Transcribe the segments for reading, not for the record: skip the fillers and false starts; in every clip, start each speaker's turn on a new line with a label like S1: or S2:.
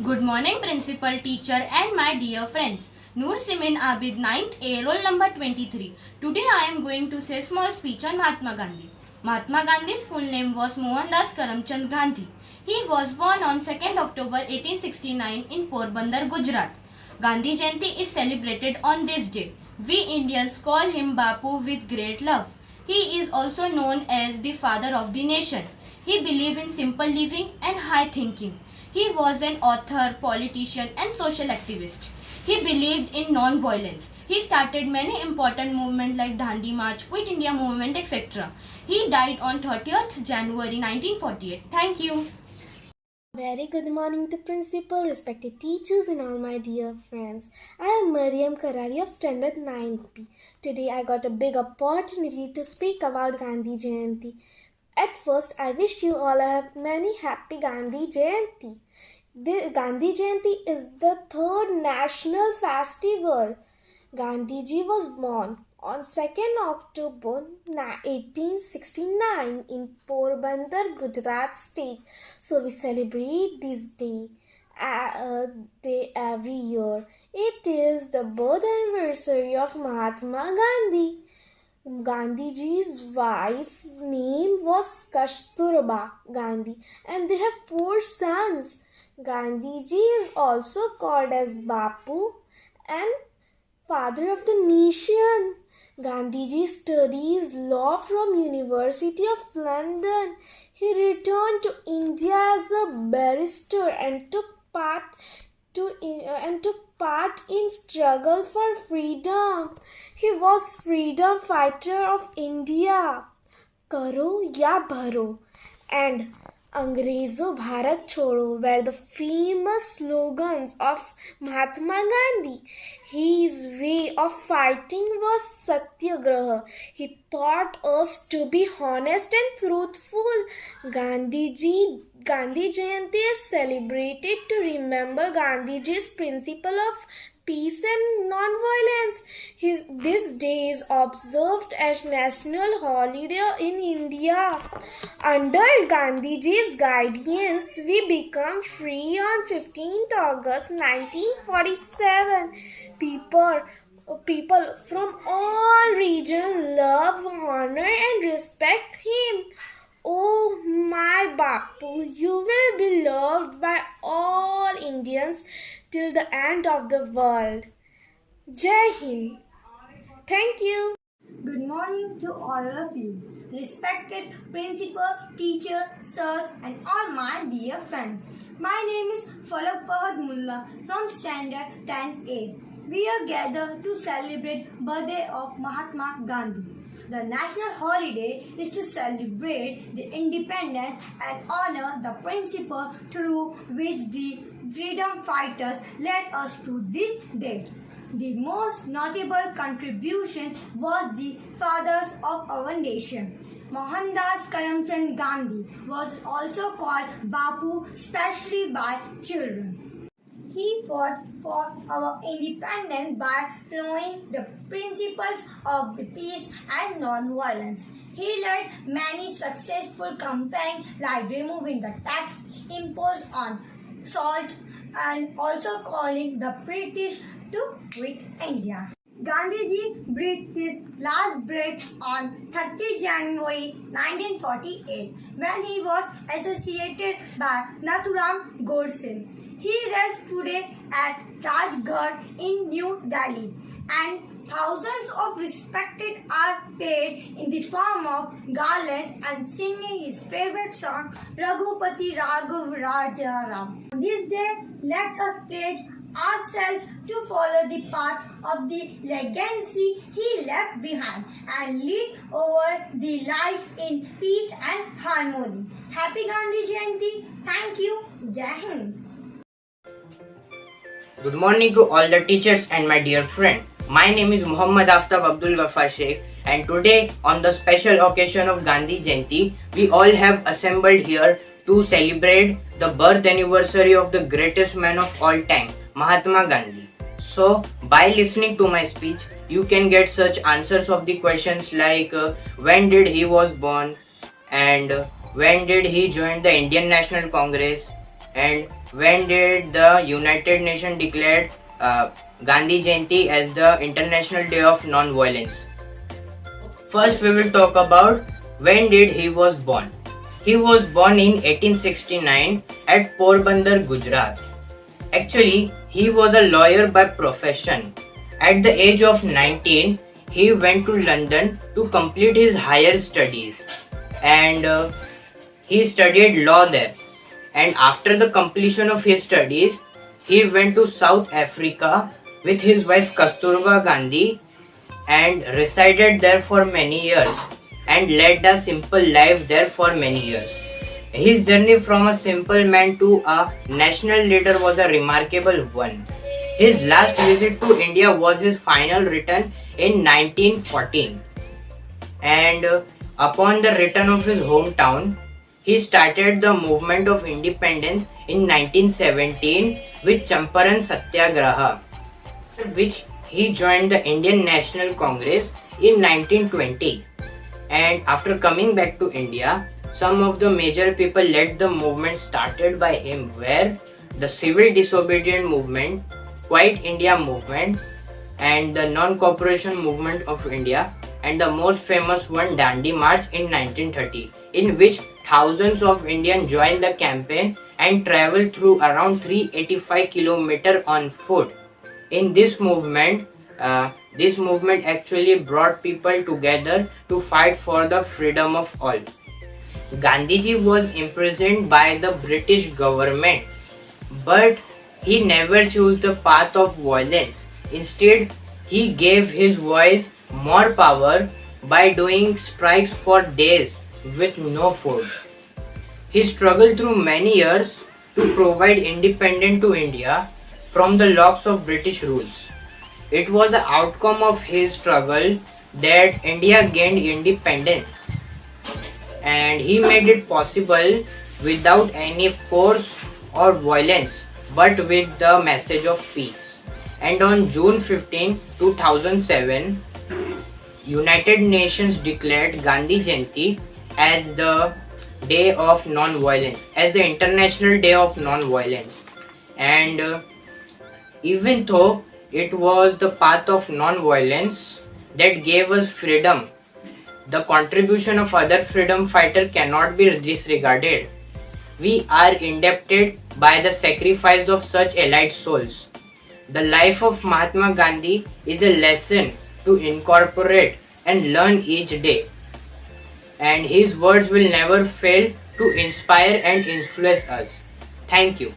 S1: Good morning, principal, teacher, and my dear friends. Noor Simin Abid, 9th A, roll number 23. Today I am going to say a small speech on Mahatma Gandhi. Mahatma Gandhi's full name was Mohandas Karamchand Gandhi. He was born on 2nd October 1869 in Porbandar, Gujarat. Gandhi Jayanti is celebrated on this day. We Indians call him Bapu with great love. He is also known as the father of the nation. He believed in simple living and high thinking. He was an author, politician, and social activist. He believed in non-violence. He started many important movements like Dandi March, Quit India Movement, etc. He died on 30th January 1948. Thank you.
S2: Very good morning to principal, respected teachers and all my dear friends. I am Mariam Karari of Standard 9P. Today I got a big opportunity to speak about Gandhi Jayanti. At first, I wish you all a many happy Gandhi Jayanti. The Gandhi Jayanti is the third national festival. Gandhiji was born on 2nd October 1869 in Porbandar, Gujarat state. So we celebrate this day every year. It is the birth anniversary of Mahatma Gandhi. Gandhiji's wife name was Kasturba Gandhi and they have 4 sons. Gandhiji is also called as Bapu and father of the nation. Gandhiji studies law from University of London. He returned to India as a barrister and took part in struggle for freedom. He was freedom fighter of India. Karo ya bharo and Angrezo Bharat Chodo were the famous slogans of Mahatma Gandhi. His way of fighting was Satyagraha. He taught us to be honest and truthful. Gandhi Jayanti is celebrated to remember Gandhiji's principle of peace and non-violence. This day is observed as national holiday in India. Under Gandhiji's guidance, we become free on 15th August 1947. People from all regions love, honor and respect him. Oh my Bapu, you will be loved by all Indians till the end of the world. Jai Hind. Thank you.
S3: Good morning to all of you, respected principal, teacher, sirs, and all my dear friends. My name is Falak Fahad Mullah from Standard 10A. We are gathered to celebrate birthday of Mahatma Gandhi. The national holiday is to celebrate the independence and honor the principle through which the freedom fighters led us to this day. The most notable contribution was the fathers of our nation. Mohandas Karamchand Gandhi was also called Bapu, especially by children. He fought for our independence by following the principles of the peace and non-violence. He led many successful campaigns like removing the tax imposed on salt and also calling the British to quit India. Gandhiji breathed his last breath on 30 January 1948 when he was assassinated by Nathuram Godse. He rests today at Rajgarh in New Delhi and thousands of respected are paid in the form of garlands and singing his favorite song Raghupati Raghav Rajaram. This day, let us pledge ourselves to follow the path of the legacy he left behind and lead over the life in peace and harmony. Happy Gandhi Jayanti. Thank you. Jai Hind.
S4: Good morning to all the teachers and my dear friend. My name is Muhammad Aftab Abdul Ghaffar Sheikh and today on the special occasion of Gandhi Jayanti, we all have assembled here to celebrate the birth anniversary of the greatest man of all time, Mahatma Gandhi. So, by listening to my speech, you can get such answers of the questions like when did he was born and when did he join the Indian National Congress And when did the United Nations declare Gandhi Jayanti as the International Day of Non-Violence? First we will talk about when did he was born. He was born in 1869 at Porbandar, Gujarat. Actually, he was a lawyer by profession. At the age of 19, he went to London to complete his higher studies and he studied law there. And after the completion of his studies, he went to South Africa with his wife Kasturba Gandhi and resided there for many years and led a simple life there for many years. His journey from a simple man to a national leader was a remarkable one. His last visit to India was his final return in 1914. And upon the return of his hometown, he started the movement of independence in 1917 with Champaran Satyagraha, which he joined the Indian National Congress in 1920. And after coming back to India, some of the major people led the movement started by him were the Civil Disobedient Movement, Quiet India Movement and the Non-Cooperation Movement of India, and the most famous one Dandi March in 1930, in which thousands of Indians joined the campaign and traveled through around 385 kilometers on foot. In this movement actually brought people together to fight for the freedom of all. Gandhiji was imprisoned by the British government, but he never chose the path of violence. Instead, he gave his voice more power by doing strikes for days with no food. He struggled through many years to provide independence to India from the locks of British rules. It was the outcome of his struggle that India gained independence, and he made it possible without any force or violence but with the message of peace. And on June 15, 2007, United Nations declared Gandhi Jayanti as the Day of Non-Violence, as the International Day of Non-Violence. And even though it was the path of non-violence that gave us freedom, the contribution of other freedom fighters cannot be disregarded. We are indebted by the sacrifice of such elite souls. The life of Mahatma Gandhi is a lesson to incorporate and learn each day. And his words will never fail to inspire and influence us. Thank you.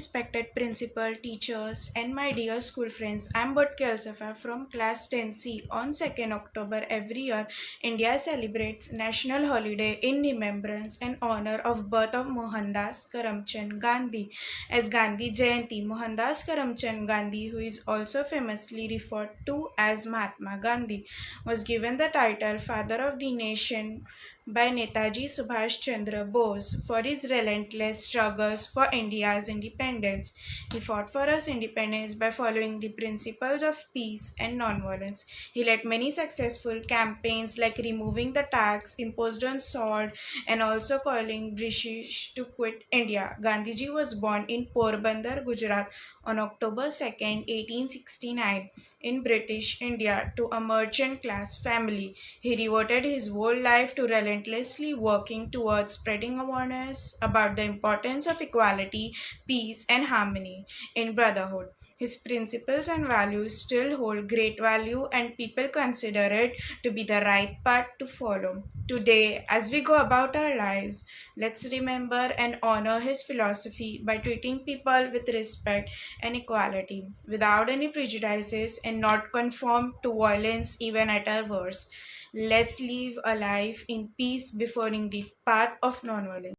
S5: Respected principal, teachers, and my dear school friends, I am Bhatke Alsafa from class 10C. On 2nd October every year, India celebrates national holiday in remembrance and honor of birth of Mohandas Karamchand Gandhi as Gandhi Jayanti. Mohandas Karamchand Gandhi, who is also famously referred to as Mahatma Gandhi, was given the title Father of the Nation by Netaji Subhash Chandra Bose for his relentless struggles for India's independence. He fought for us independence by following the principles of peace and non-violence. He led many successful campaigns like removing the tax imposed on salt and also calling British to quit India. Gandhiji was born in Porbandar, Gujarat on October 2nd, 1869 in British India to a merchant class family. He devoted his whole life to relentlessly working towards spreading awareness about the importance of equality, peace, and harmony in brotherhood. His principles and values still hold great value, and people consider it to be the right path to follow. Today, as we go about our lives, let's remember and honor his philosophy by treating people with respect and equality, without any prejudices, and not conform to violence even at our worst. Let's live a life in peace, preferring the path of non-violence.